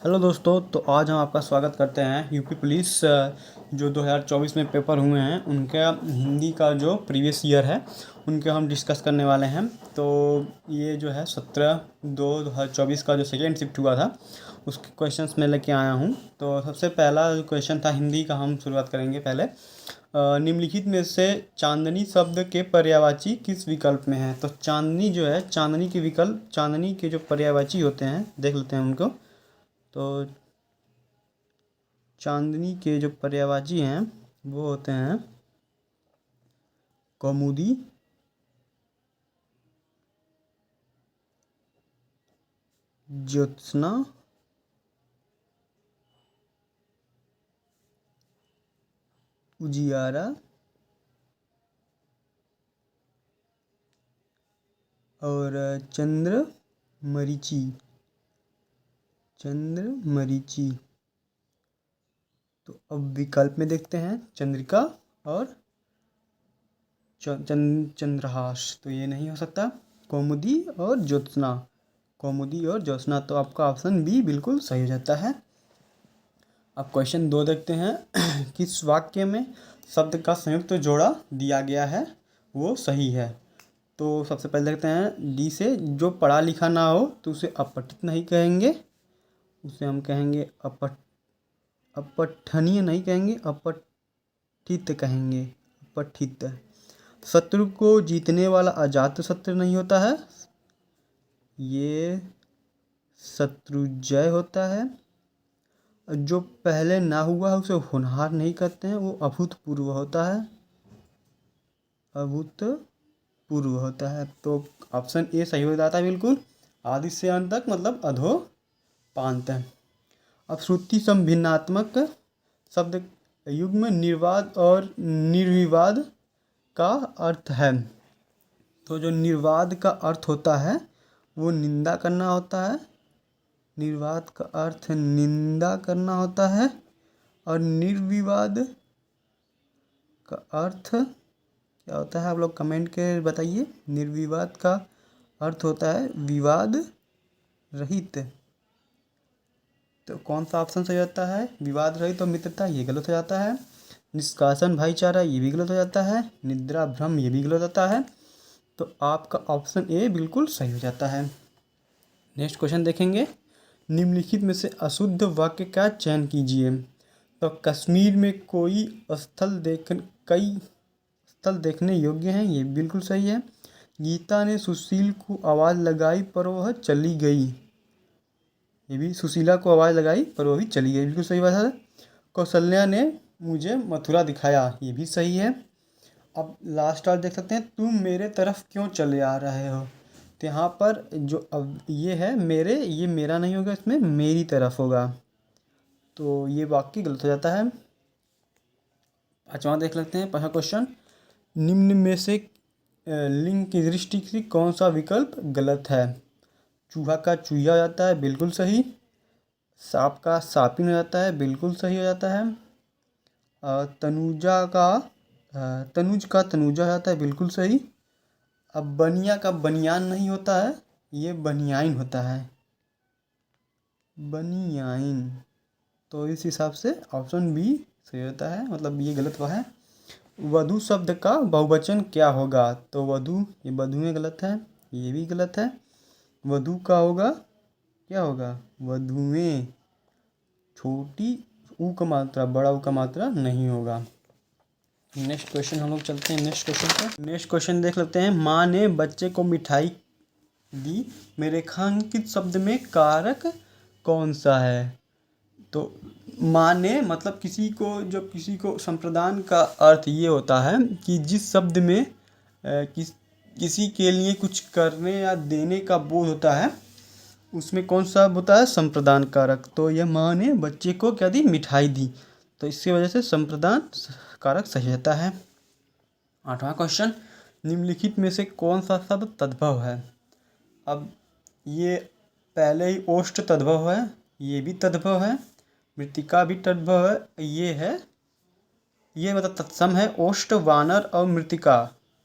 Hello दोस्तों, तो आज हम आपका स्वागत करते हैं यूपी पुलिस जो 2024 में पेपर हुए हैं उनका हिंदी का जो प्रीवियस ईयर है उनके हम डिस्कस करने वाले हैं। तो ये जो है 17/2/2024 का जो सेकेंड शिफ्ट हुआ था उसके क्वेश्चंस मैं लेके आया हूँ। तो सबसे पहला जो क्वेश्चन था हिंदी का, हम शुरुआत करेंगे पहले। निम्नलिखित में से चांदनी शब्द के पर्यायवाची किस विकल्प में है? तो चांदनी जो है, चांदनी के विकल्प, चांदनी के जो पर्यायवाची होते हैं देख लेते हैं उनको। तो चांदनी के जो पर्यायवाची हैं वो होते हैं कौमुदी, ज्योत्सना, उजियारा और चंद्र मरीचि। तो अब विकल्प में देखते हैं चंद्रिका और चंद्रहास। तो ये नहीं हो सकता। कौमुदी और ज्योत्सना, कौमुदी और ज्योत्सना। तो आपका ऑप्शन बी बिल्कुल सही हो जाता है। अब क्वेश्चन 2 देखते हैं। किस वाक्य में शब्द का संयुक्त जोड़ा दिया गया है वो सही है? तो सबसे पहले देखते हैं डी से। जो पढ़ा लिखा ना हो तो उसे अपठित नहीं कहेंगे, उसे हम कहेंगे अपठनीय नहीं कहेंगे, अपठित कहेंगे, अपठित। शत्रु को जीतने वाला अजात शत्रु नहीं होता है, ये शत्रुंजय होता है। जो पहले ना हुआ है उसे होनहार नहीं कहते हैं, वो अभूतपूर्व होता है, अभूतपूर्व होता है। तो ऑप्शन ए सही हो जाता है बिल्कुल। आदि से अंत तक मतलब अधो पांत है। अब श्रुति संभिन्नात्मक शब्द युग्म निर्वाद और निर्विवाद का अर्थ है। तो जो निर्वाद का अर्थ होता है वो निंदा करना होता है, निर्वाद का अर्थ निंदा करना होता है। और निर्विवाद का अर्थ क्या होता है आप लोग कमेंट के बताइए। निर्विवाद का अर्थ होता है विवाद रहित। तो कौन सा ऑप्शन सही होता है? विवाद रहित और मित्रता, ये गलत हो जाता है। निष्कासन भाईचारा, ये भी गलत हो जाता है। निद्रा भ्रम, ये भी गलत होता है। तो आपका ऑप्शन ए बिल्कुल सही हो जाता है। नेक्स्ट क्वेश्चन देखेंगे। निम्नलिखित में से अशुद्ध वाक्य का चयन कीजिए। तो कश्मीर में कई स्थल देखने योग्य हैं, ये बिल्कुल सही है। गीता ने सुशील को आवाज़ लगाई पर वह चली गई, ये भी सुशीला को आवाज़ लगाई पर वह भी चली गई, बिल्कुल सही बात है। कौशल्या ने मुझे मथुरा दिखाया, ये भी सही है। अब लास्ट वाला देख सकते हैं। तुम मेरे तरफ क्यों चले आ रहे हो? तो यहाँ पर जो अब ये है मेरे, ये मेरा नहीं होगा, इसमें मेरी तरफ होगा। तो ये वाक्य गलत हो जाता है। पाँचवा देख लेते हैं, पाँचवा क्वेश्चन। निम्न में से लिंग की दृष्टि से कौन सा विकल्प गलत है? चूहा का चूहिया हो जाता है, बिल्कुल सही। सांप का सापिन हो जाता है, बिल्कुल सही हो जाता है। तनुज का तनुजा हो जाता है, बिल्कुल सही। अब बनिया का बनियान नहीं होता है, ये बनियाइन होता है, बनियाइन। तो इस हिसाब से ऑप्शन बी सही होता है, मतलब ये गलत हुआ है। वधु शब्द का बहुवचन क्या होगा? तो वधु, ये वधुएं गलत है, ये भी गलत है। वधु का होगा, क्या होगा? वधुएं। छोटी ऊ का मात्रा, बड़ा ऊ का मात्रा नहीं होगा। नेक्स्ट क्वेश्चन हम लोग चलते हैं नेक्स्ट क्वेश्चन पर। नेक्स्ट क्वेश्चन देख लेते हैं। माँ ने बच्चे को मिठाई दी में रेखांकित शब्द में कारक कौन सा है? तो माँ ने मतलब किसी को, जब किसी को संप्रदान का अर्थ ये होता है कि जिस शब्द में किसी के लिए कुछ करने या देने का बोध होता है उसमें कौन सा होता है? संप्रदान कारक। तो यह माँ ने बच्चे को क्या दी? मिठाई दी। तो इसकी वजह से संप्रदान कारक सही रहता है। आठवां क्वेश्चन। निम्नलिखित में से कौन सा शब्द तद्भव है? अब ये पहले ही ओष्ठ तद्भव है, ये भी तद्भव है, मृतिका भी तद्भव है, ये मतलब तत्सम है। ओष्ठ, वानर और मृतिका,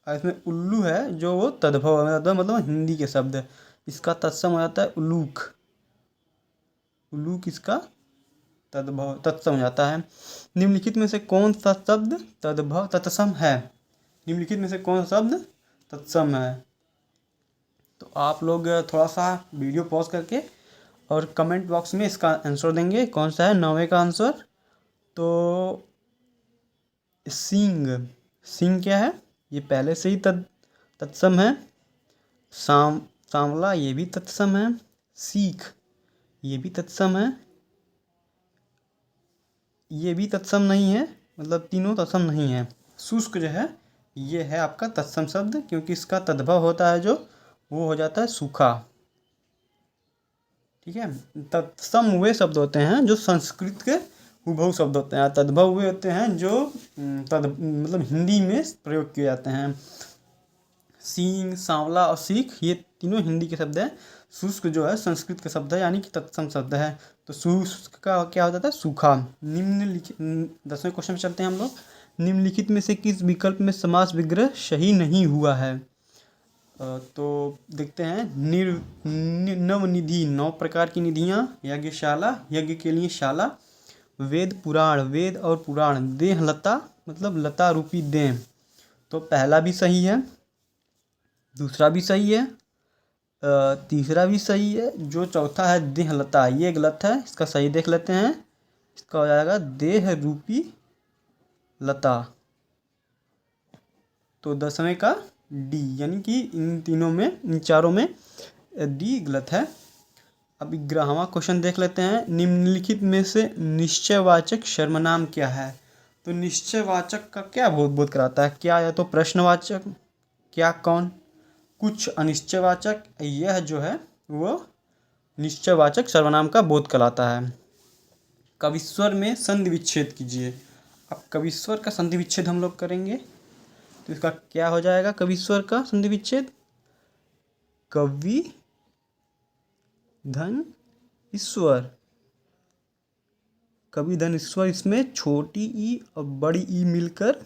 और इसमें उल्लू है जो वो तद्भव है, मतलब हिंदी के शब्द। इसका तत्सम हो जाता है उलूक। लू किसका तद्भव तत्सम हो जाता है। निम्नलिखित में से कौन सा शब्द तद्भव तत्सम है? निम्नलिखित में से कौन सा शब्द तत्सम है? तो आप लोग थोड़ा सा वीडियो पॉज करके और कमेंट बॉक्स में इसका आंसर देंगे। कौन सा है 9वें का आंसर? तो सींग। सींग क्या है? ये पहले से ही तत्सम है। सांवला ये भी तत्सम है। सीख ये भी तत्सम है। ये भी तत्सम नहीं है, मतलब तीनों तत्सम नहीं है। शुष्क जो है ये है आपका तत्सम शब्द, क्योंकि इसका तद्भव होता है जो वो हो जाता है सूखा। ठीक है। तत्सम वे शब्द होते हैं जो संस्कृत के हुबहू शब्द होते हैं। तद्भव वे होते हैं जो मतलब हिंदी में प्रयोग किए जाते हैं। सींग, सांवला और सीख ये तीनों हिंदी के शब्द हैं। शुष्क जो है संस्कृत का शब्द है, यानी कि तत्सम शब्द है। तो शुष्क का क्या हो जाता है? सूखा। निम्नलिखित 10वें क्वेश्चन में चलते हैं हम लोग। निम्नलिखित में से किस विकल्प में समास विग्रह सही नहीं हुआ है? तो देखते हैं। नवनिधि 9 प्रकार की निधियाँ, यज्ञशाला यज्ञ के लिए शाला, वेद पुराण वेद और पुराण, देहलता मतलब लता रूपी देह। तो पहला भी सही है, दूसरा भी सही है, तीसरा भी सही है। जो चौथा है देहलता ये गलत है, इसका सही देख लेते हैं। इसका हो जाएगा देह रूपी लता। तो 10वें का डी, यानी कि इन तीनों में इन चारों में डी गलत है। अब 11वां क्वेश्चन देख लेते हैं। निम्नलिखित में से निश्चयवाचक सर्वनाम क्या है? तो निश्चयवाचक का क्या बोध कराता है? क्या या तो प्रश्नवाचक, क्या कौन, कुछ अनिश्चयवाचक, यह जो है वो निश्चयवाचक सर्वनाम का बोध कराता है। कविस्वर में संधि विच्छेद कीजिए। अब कविस्वर का संधि विच्छेद हम लोग करेंगे, तो इसका क्या हो जाएगा? कविस्वर का संधि विच्छेद कवि धन ईश्वर। कवि धन ईश्वर, इसमें छोटी ई और बड़ी ई मिलकर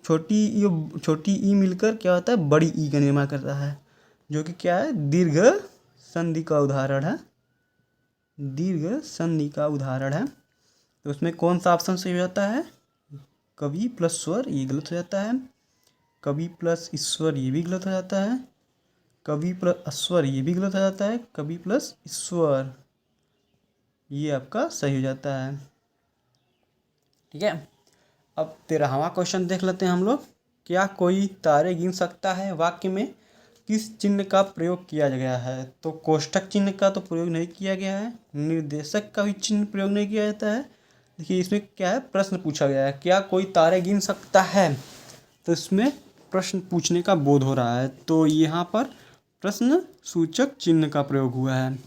छोटी ई मिलकर क्या होता है? बड़ी ई का निर्माण करता है, जो कि क्या है? दीर्घ संधि का उदाहरण है। दीर्घ संधि का उदाहरण है। तो उसमें कौन सा ऑप्शन सही हो जाता है? कवि प्लस स्वर ये गलत हो जाता है। कवि प्लस ईश्वर ये भी गलत हो जाता है। कवि प्लस अस्वर ये भी गलत हो जाता है। कवि प्लस ईश्वर ये आपका सही हो जाता है। ठीक है। अब 13वां क्वेश्चन देख लेते हैं हम लोग। क्या कोई तारे गिन सकता है वाक्य में किस चिन्ह का प्रयोग किया गया है? तो कोष्ठक चिन्ह का तो प्रयोग नहीं किया गया है। निर्देशक का भी चिन्ह प्रयोग नहीं किया जाता है। देखिए इसमें क्या है? प्रश्न पूछा गया है, क्या कोई तारे गिन सकता है? तो इसमें प्रश्न पूछने का बोध हो रहा है, तो यहाँ पर प्रश्न सूचक चिन्ह का प्रयोग हुआ है।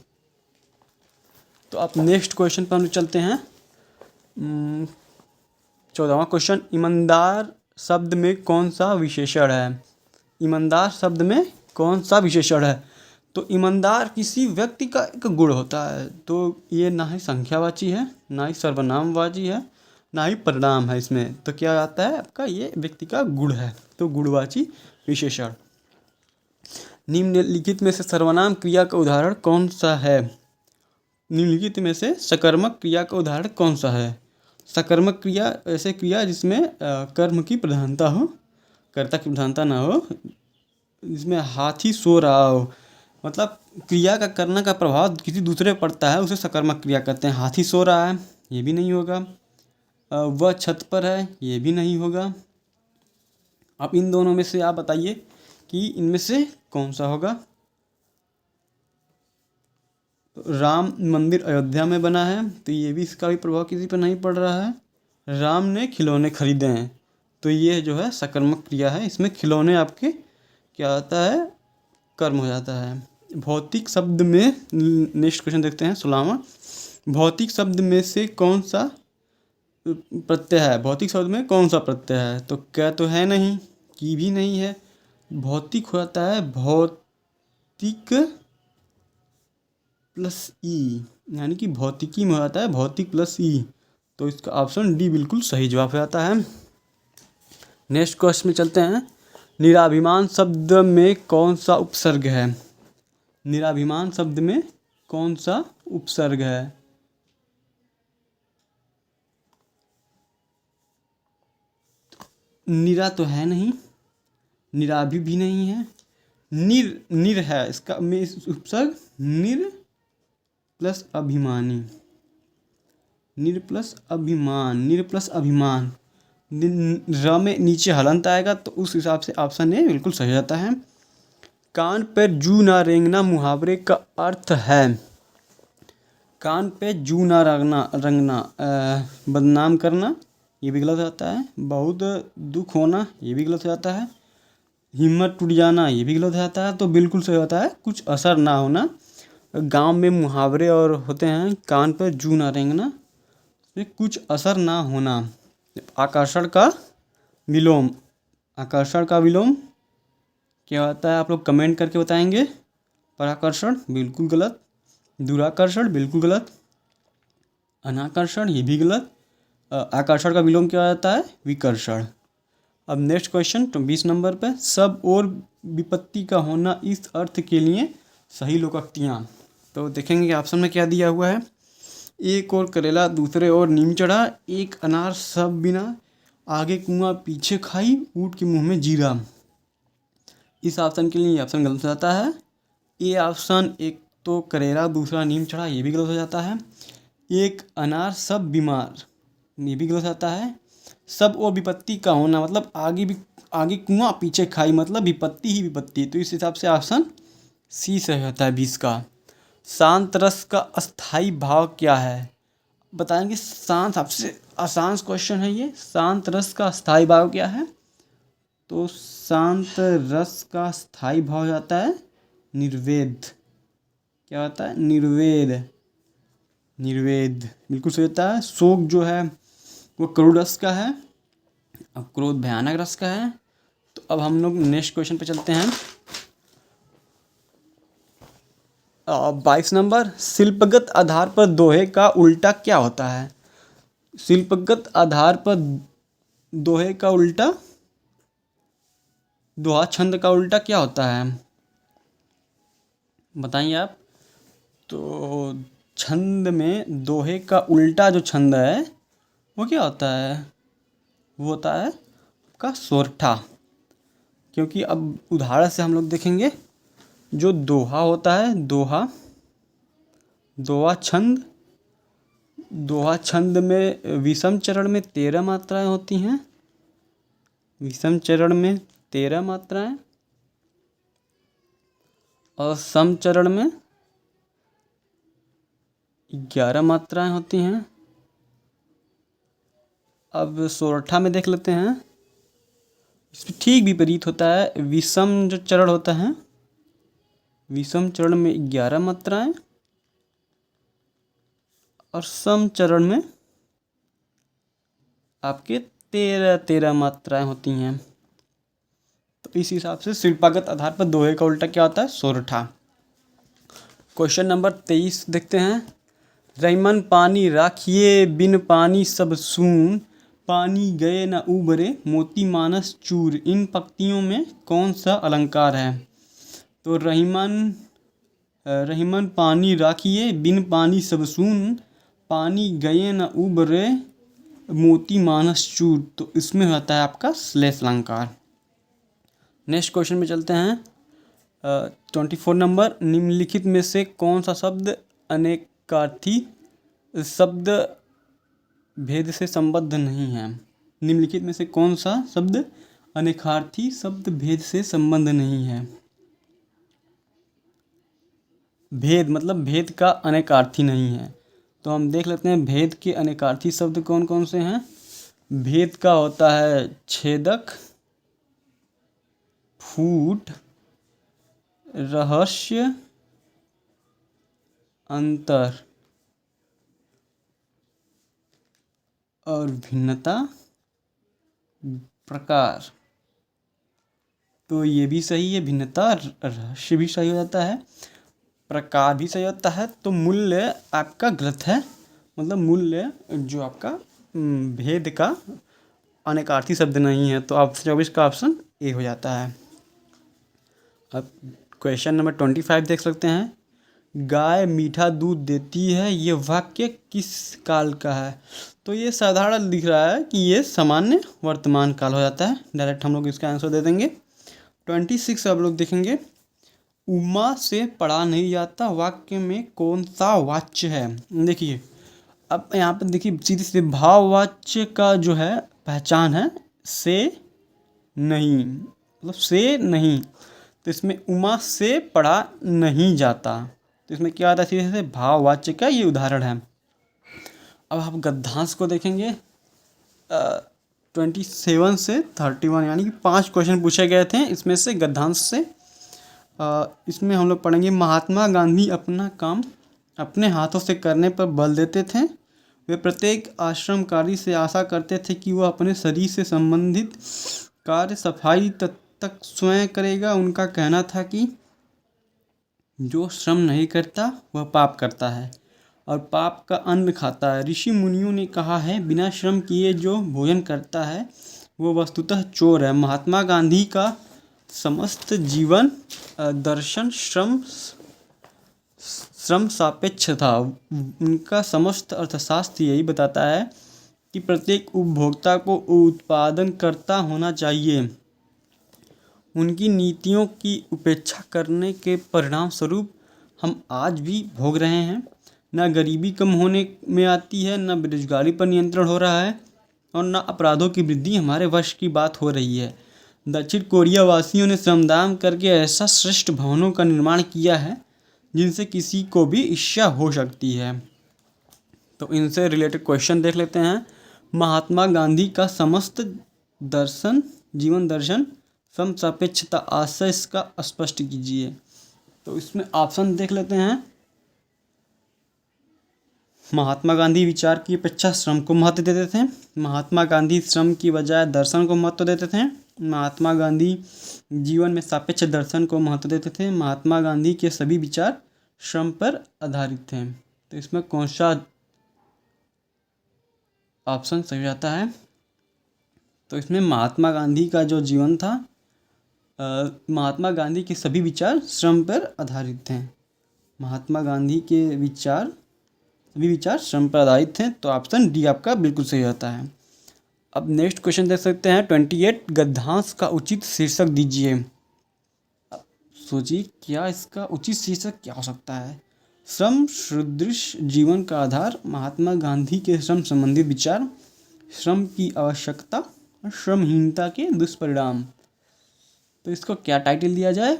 तो अब नेक्स्ट क्वेश्चन पर हम चलते हैं। 14वां क्वेश्चन। ईमानदार शब्द में कौन सा विशेषण है? ईमानदार शब्द में कौन सा विशेषण है? तो ईमानदार किसी व्यक्ति का एक गुण होता है। तो ये ना ही संख्यावाची है, ना ही सर्वनामवाची है, ना ही परिणाम है। इसमें तो क्या आता है आपका? ये व्यक्ति का गुण है, तो गुणवाची विशेषण। निम्नलिखित में से सर्वनाम क्रिया का उदाहरण कौन सा है? निम्नलिखित में से सकर्मक क्रिया का उदाहरण कौन सा है? सकर्मक क्रिया ऐसे क्रिया जिसमें कर्म की प्रधानता हो, कर्ता की प्रधानता ना हो, जिसमें हाथी सो रहा हो, मतलब क्रिया का करने का प्रभाव किसी दूसरे पर पड़ता है, उसे सकर्मक क्रिया कहते हैं। हाथी सो रहा है ये भी नहीं होगा। वह छत पर है ये भी नहीं होगा। अब इन दोनों में से आप बताइए कि इनमें से कौन सा होगा? तो राम मंदिर अयोध्या में बना है, तो ये भी इसका भी प्रभाव किसी पर नहीं पड़ रहा है। राम ने खिलौने खरीदे हैं, तो ये जो है सकर्मक क्रिया है। इसमें खिलौने आपके क्या होता है? कर्म हो जाता है। भौतिक शब्द में नेक्स्ट क्वेश्चन देखते हैं 16वां। भौतिक शब्द में से कौन सा प्रत्यय है? भौतिक शब्द में कौन सा प्रत्यय है? तो क्या तो है नहीं, की भी नहीं है। भौतिक होता है भौतिक प्लस ई, यानी कि भौतिकी में होता है भौतिक प्लस ई। तो इसका ऑप्शन डी बिल्कुल सही जवाब हो जाता है। नेक्स्ट क्वेश्चन में चलते हैं। निराभिमान शब्द में कौन सा उपसर्ग है? निराभिमान शब्द में कौन सा उपसर्ग है? निरा तो है नहीं, निराभी भी नहीं है, निर है इसका में उपसर्ग निर प्लस अभिमानी, निर प्लस अभिमान, निर प्लस अभिमान, र में नीचे हलंत आएगा तो उस हिसाब से ऑप्शन ए बिल्कुल सही जाता है। कान पर जू ना रेंगना मुहावरे का अर्थ है, कान पे जू ना रंगना बदनाम करना, ये भी गलत हो जाता है। बहुत दुख होना, ये भी गलत हो जाता है। हिम्मत टूट जाना, ये भी गलत हो जाता है। तो बिल्कुल सही होता है कुछ असर ना होना। गांव में मुहावरे और होते हैं, कान पर जू ना रेंगना, कुछ असर ना होना। आकर्षण का विलोम, आकर्षण का विलोम क्या होता है आप लोग कमेंट करके बताएंगे। पराकर्षण बिल्कुल गलत, दुराकर्षण बिल्कुल गलत, अनाकर्षण ये भी गलत। आकर्षण का विलोम क्या होता है? विकर्षण। अब नेक्स्ट क्वेश्चन 20 नंबर पे, सब और विपत्ति का होना इस अर्थ के लिए सही लोकोक्तियाँ। तो देखेंगे कि ऑप्शन में क्या दिया हुआ है। एक और करेला दूसरे और नीम चढ़ा, एक अनार सब बिना, आगे कुआं पीछे खाई, ऊँट के मुंह में जीरा। इस ऑप्शन के लिए ये ऑप्शन गलत हो जाता है। ये ऑप्शन, एक तो करेला दूसरा नीम चढ़ा, ये भी गलत हो जाता है। एक अनार सब बीमार, ये भी गलत हो जाता है। सब और विपत्ति का होना मतलब आगे कुआं पीछे खाई, मतलब विपत्ति ही विपत्ति। तो इस हिसाब से ऑप्शन सी सही होता है 20 का। शांत रस का अस्थाई भाव क्या है? बताएंगे। शांत, सबसे आसान क्वेश्चन है ये। शांत रस का अस्थाई भाव क्या है? तो शांत रस का स्थायी भाव हो जाता है निर्वेद। क्या होता है? निर्वेद, निर्वेद बिल्कुल सही होता है। शोक जो है वो क्रोध रस का है, अब क्रोध भयानक रस का है। तो अब हम लोग नेक्स्ट क्वेश्चन पे चलते हैं। 22 नंबर, शिल्पगत आधार पर दोहे का उल्टा क्या होता है? शिल्पगत आधार पर दोहे का उल्टा, दोहा छंद का उल्टा क्या होता है? बताइए आप। तो छंद में दोहे का उल्टा जो छंद है वो क्या होता है? वो होता है आपका सोरठा। क्योंकि अब उदाहरण से हम लोग देखेंगे, जो दोहा होता है, दोहा छंद, दोहा छंद में विषम चरण में 13 मात्राएं होती हैं, विषम चरण में 13 मात्राएं और सम चरण में 11 मात्राएं होती हैं। अब सोरठा में देख लेते हैं, इसमें ठीक विपरीत होता है। विषम जो चरण होता है, विषम चरण में 11 मात्राएं और सम चरण में आपके 13 मात्राएं होती हैं। तो इस हिसाब से शिल्पागत आधार पर दोहे का उल्टा क्या होता है? सोरठा। क्वेश्चन नंबर 23 देखते हैं। रईमन पानी राखिए बिन पानी सब सून, पानी गए न उबरे मोती मानस चूर। इन पंक्तियों में कौन सा अलंकार है? तो रहीमन पानी राखिए बिन पानी सब सून, पानी गए न उबरे मोती मानस चूर। तो इसमें होता है आपका श्लेष अलंकार। नेक्स्ट क्वेश्चन में चलते हैं। 24 नंबर, निम्नलिखित में से कौन सा शब्द अनेकार्थी शब्द भेद से संबद्ध नहीं है? निम्नलिखित में से कौन सा शब्द अनेकार्थी शब्द भेद से संबद्ध नहीं है? भेद मतलब भेद का अनेकार्थी नहीं है। तो हम देख लेते हैं भेद के अनेकार्थी शब्द कौन कौन से हैं। भेद का होता है छेदक, फूट, रहस्य, अंतर और भिन्नता, प्रकार। तो ये भी सही है, भिन्नता, रहस्य भी सही हो जाता है, प्रकार भी सही होता है। तो मूल्य आपका गलत है, मतलब मूल्य जो आपका भेद का अनेकार्थी शब्द नहीं है। तो ऑप्शन 24 का ऑप्शन ए हो जाता है। अब क्वेश्चन नंबर 25 देख सकते हैं। गाय मीठा दूध देती है, ये वाक्य किस काल का है? तो ये साधारण दिख रहा है कि ये सामान्य वर्तमान काल हो जाता है। डायरेक्ट हम लोग इसका आंसर दे देंगे। 26 आप लोग देखेंगे, उमा से पढ़ा नहीं जाता वाक्य में कौन सा वाच्य है? देखिए, अब यहाँ पर देखिए सीधे सीधे भाववाच्य का जो है पहचान है से नहीं, मतलब से नहीं, तो इसमें उमा से पढ़ा नहीं जाता, तो इसमें क्या आता है? सीधे सीधे भाववाच्य का ये उदाहरण है। अब आप गद्यांश को देखेंगे, 27 से 31 यानी कि 5 क्वेश्चन पूछे गए थे इसमें से गद्यांश से। इसमें हम लोग पढ़ेंगे, महात्मा गांधी अपना काम अपने हाथों से करने पर बल देते थे। वे प्रत्येक आश्रम कार्य से आशा करते थे कि वह अपने शरीर से संबंधित कार्य सफाई तक स्वयं करेगा। उनका कहना था कि जो श्रम नहीं करता वह पाप करता है और पाप का अन्न खाता है। ऋषि मुनियों ने कहा है, बिना श्रम किए जो भोजन करता है वो वस्तुतः चोर है। महात्मा गांधी का समस्त जीवन दर्शन श्रम सापेक्ष था। उनका समस्त अर्थशास्त्र यही बताता है कि प्रत्येक उपभोक्ता को उत्पादनकर्ता होना चाहिए। उनकी नीतियों की उपेक्षा करने के परिणाम स्वरूप हम आज भी भोग रहे हैं। न गरीबी कम होने में आती है, न बेरोजगारी पर नियंत्रण हो रहा है और न अपराधों की वृद्धि हमारे वश की बात हो रही है। दक्षिण कोरिया वासियों ने श्रमदान करके ऐसा श्रेष्ठ भवनों का निर्माण किया है जिनसे किसी को भी ईर्ष्या हो सकती है। तो इनसे रिलेटेड क्वेश्चन देख लेते हैं। महात्मा गांधी का समस्त दर्शन जीवन दर्शन श्रम सापेक्षता आशय इसका स्पष्ट कीजिए। तो इसमें ऑप्शन देख लेते हैं। महात्मा गांधी विचार की अपेक्षा श्रम को महत्व देते थे। महात्मा गांधी श्रम की बजाय दर्शन को महत्व देते थे। महात्मा गांधी जीवन में सापेक्ष दर्शन को महत्व देते थे। महात्मा गांधी के सभी विचार श्रम पर आधारित थे। तो इसमें कौन सा ऑप्शन सही जाता है? तो इसमें महात्मा गांधी का जो जीवन था, महात्मा गांधी के सभी विचार श्रम पर आधारित थे। महात्मा गांधी के सभी विचार श्रम पर आधारित थे, तो ऑप्शन डी आपका बिल्कुल सही होता है। अब नेक्स्ट क्वेश्चन देख सकते हैं। 28 गद्यांश का उचित शीर्षक दीजिए। सोचिए क्या इसका उचित शीर्षक क्या हो सकता है? श्रम सुदृढ़ जीवन का आधार, महात्मा गांधी के श्रम संबंधी विचार, श्रम की आवश्यकता और श्रमहीनता के दुष्परिणाम। तो इसको क्या टाइटल दिया जाए?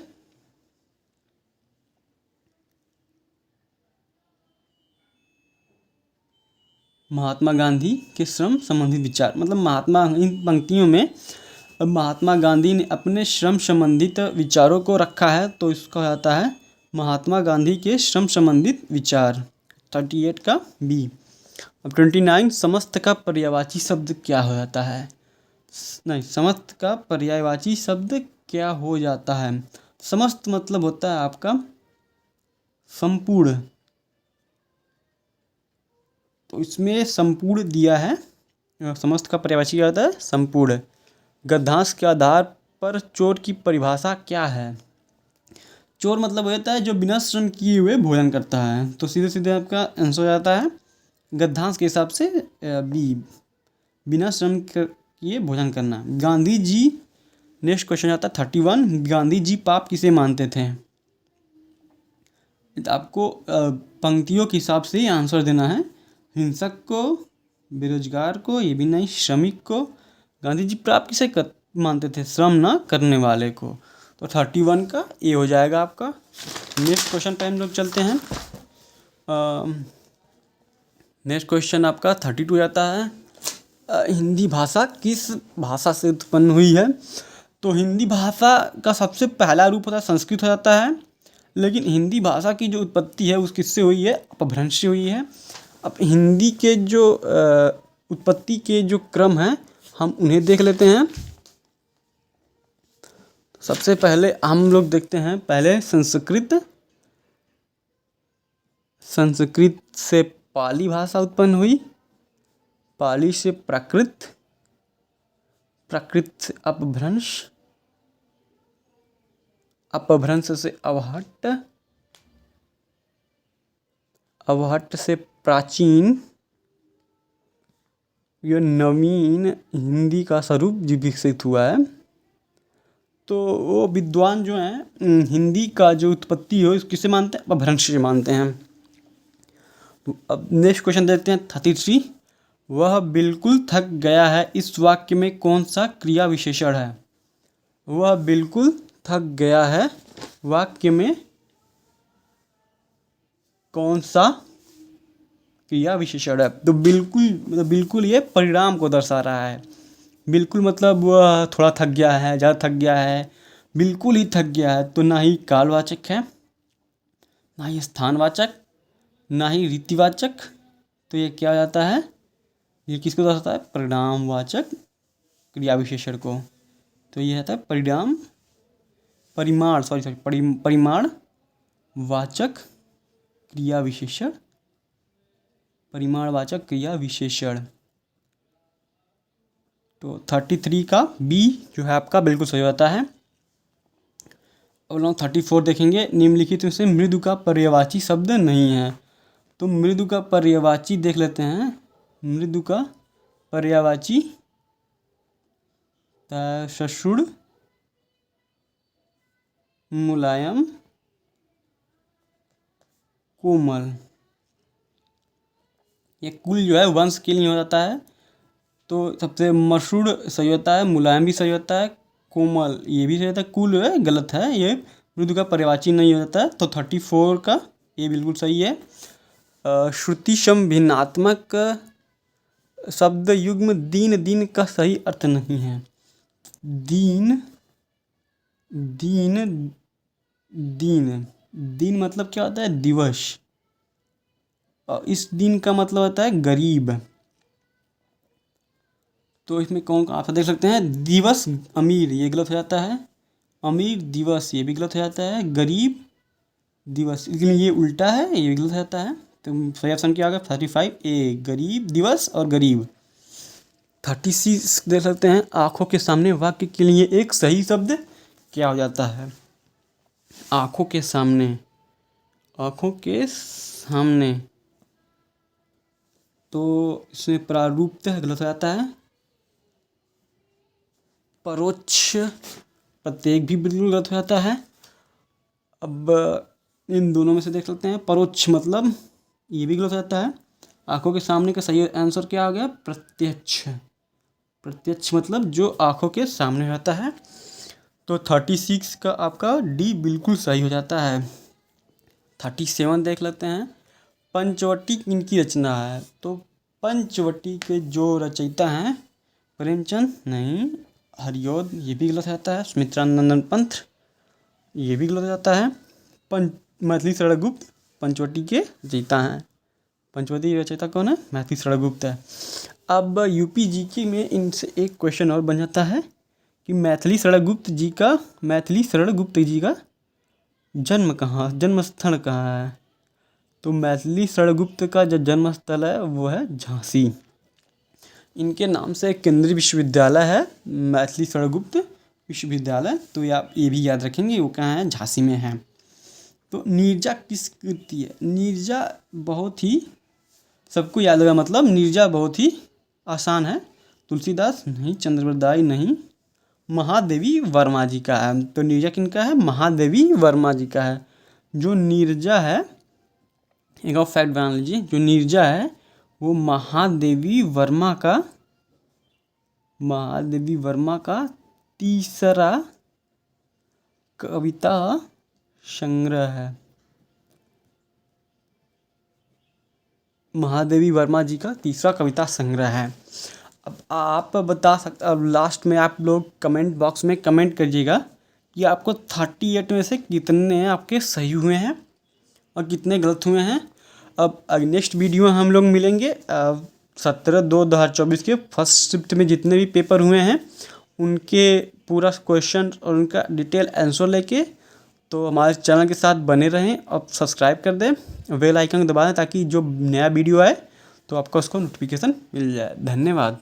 महात्मा गांधी के श्रम संबंधी विचार, मतलब महात्मा, इन पंक्तियों में महात्मा गांधी ने अपने श्रम संबंधित विचारों को रखा है, तो इसका आता है महात्मा गांधी के श्रम संबंधित विचार। 38 का बी। अब 29 समस्त का पर्यायवाची शब्द क्या हो जाता है? नहीं, समस्त का पर्यायवाची शब्द क्या हो जाता है? समस्त मतलब होता है आपका संपूर्ण, तो इसमें संपूर्ण दिया है। समस्त का पर्यायवाची क्या होता है? संपूर्ण। गद्यांश के आधार पर चोर की परिभाषा क्या है? चोर मतलब होता है जो बिना श्रम किए हुए भोजन करता है, तो सीधे सीधे आपका आंसर हो जाता है गद्यांश के हिसाब से बी, बिना श्रम किए भोजन करना। गांधी जी, नेक्स्ट क्वेश्चन आता है 31, गांधी जी पाप किसे मानते थे? तो आपको पंक्तियों के हिसाब से ही आंसर देना है। हिंसक को, बेरोजगार को, ये भी नहीं, श्रमिक को। गांधी जी पाप किसे मानते थे? श्रम ना करने वाले को। तो 31 का ए हो जाएगा आपका। नेक्स्ट क्वेश्चन पे हम लोग चलते हैं। नेक्स्ट क्वेश्चन आपका 32 आता है। हिंदी भाषा किस भाषा से उत्पन्न हुई है? तो हिंदी भाषा का सबसे पहला रूप होता है संस्कृत हो जाता है, लेकिन हिंदी भाषा की जो उत्पत्ति है उस किससे हुई है? अपभ्रंश से हुई है। अब हिंदी के जो उत्पत्ति के जो क्रम हैं हम उन्हें देख लेते हैं। सबसे पहले हम लोग देखते हैं, पहले संस्कृत से पाली भाषा उत्पन्न हुई, पाली से प्राकृत, प्राकृत से अपभ्रंश, अपभ्रंश से अवहट्ट, अवहट्ट से प्राचीन यह नवीन हिंदी का स्वरूप जो विकसित हुआ है। तो वो विद्वान जो हैं हिंदी का जो उत्पत्ति हो किसे मानते हैं? अपभ्रंश से मानते हैं। तो अब नेक्स्ट क्वेश्चन देखते हैं 33। वह बिल्कुल थक गया है, इस वाक्य में कौन सा क्रिया विशेषण है? वह बिल्कुल थक गया है वाक्य में कौन सा क्रिया विशेषण है? तो बिल्कुल ये परिणाम को दर्शा रहा है। बिल्कुल मतलब वह थोड़ा थक गया है, ज़्यादा थक गया है, बिल्कुल ही थक गया है। तो ना ही कालवाचक है, ना ही स्थानवाचक, ना ही रीतिवाचक। तो ये क्या हो जाता है? ये किसको दर्शाता है? परिणामवाचक क्रिया विशेषण को। तो ये आता है परिमाणवाचक क्रिया विशेषण। परिमाणवाचक क्रिया विशेषण। तो 33 का बी जो है आपका बिल्कुल सही होता है। अब लोग 34 देखेंगे। निम्नलिखित में से मृदु का पर्यायवाची शब्द नहीं है। तो मृदु का पर्यायवाची देख लेते हैं। मृदु का पर्यायवाची सशुड़, मुलायम, कोमल। ये कुल जो है वंश के लिए हो जाता है। तो सबसे मशहूर सही होता है, मुलायम भी सही होता है, कोमल ये भी सही होता है। कुल है गलत है, ये मृदु का पर्यायवाची नहीं हो जाता है। तो 34 का ये बिल्कुल सही है। श्रुति सम भिन्नात्मक शब्द युग्म दीन दीन का सही अर्थ नहीं है। दीन दीन दीन दीन मतलब क्या होता है? दिवस। और इस दिन का मतलब होता है गरीब। तो इसमें कौन आप देख सकते हैं? दिवस अमीर ये गलत हो जाता है, अमीर दिवस ये भी गलत हो जाता है, गरीब दिवस लेकिन ये उल्टा है, ये भी गलत हो जाता है। तो सही ऑप्शन क्या होगा? 35 ए, गरीब दिवस और गरीब। 36 देख सकते हैं। आंखों के सामने वाक्य के लिए एक सही शब्द क्या हो जाता है? आंखों के सामने, आंखों के सामने। तो इसमें प्रारूपतः गलत हो जाता है। परोक्ष प्रत्येक भी बिल्कुल गलत हो जाता है। अब इन दोनों में से देख सकते हैं। परोक्ष मतलब ये भी गलत हो जाता है। आंखों के सामने का सही आंसर क्या हो गया? प्रत्यक्ष। प्रत्यक्ष मतलब जो आंखों के सामने रहता है। तो 36 का आपका डी बिल्कुल सही हो जाता है। 37 देख लेते हैं। पंचवटी इनकी रचना है। तो पंचवटी के जो रचयिता हैं प्रेमचंद नहीं, हरिऔध ये भी गलत हो जाता है। सुमित्रानंदन पंत ये भी गलत हो जाता है। मैथिली शरण गुप्त पंचवटी के रचयिता हैं। पंचवटी रचयिता कौन है? मैथिली शरण गुप्त है। अब यूपी जीके में इनसे एक क्वेश्चन और बन जाता है कि मैथिली शरण गुप्त जी का जन्म कहाँ, जन्म स्थल कहाँ है? तो मैथिली शरण गुप्त का जो जन्म स्थल है वो है झांसी। इनके नाम से एक केंद्रीय विश्वविद्यालय है, मैथिली शरण गुप्त विश्वविद्यालय। तो आप ये भी याद रखेंगे वो कहाँ है? झांसी में है। तो नीरजा किस कृति है? नीरजा बहुत ही सबको याद होगा, मतलब नीरजा बहुत ही आसान है। तुलसीदास नहीं, चंद्रवरदाई नहीं, महादेवी वर्मा जी का है। तो नीरजा किनका है? महादेवी वर्मा जी का है। जो नीरजा है, एक और फैक्ट बना लीजिए, जो नीरजा है वो महादेवी वर्मा का तीसरा कविता संग्रह है। महादेवी वर्मा जी का तीसरा कविता संग्रह है। अब आप बता सकते, अब लास्ट में आप लोग कमेंट बॉक्स में कमेंट करिएगा कि आपको 38 में से कितने आपके सही हुए हैं और कितने गलत हुए हैं। अब नेक्स्ट वीडियो हम लोग मिलेंगे 17/2/2024 के फर्स्ट शिफ्ट में जितने भी पेपर हुए हैं उनके पूरा क्वेश्चन और उनका डिटेल आंसर लेके। तो हमारे चैनल के साथ बने रहें और सब्सक्राइब कर दें, बेल आइकन दबा दें ताकि जो नया वीडियो आए तो आपको उसको नोटिफिकेशन मिल जाए। धन्यवाद।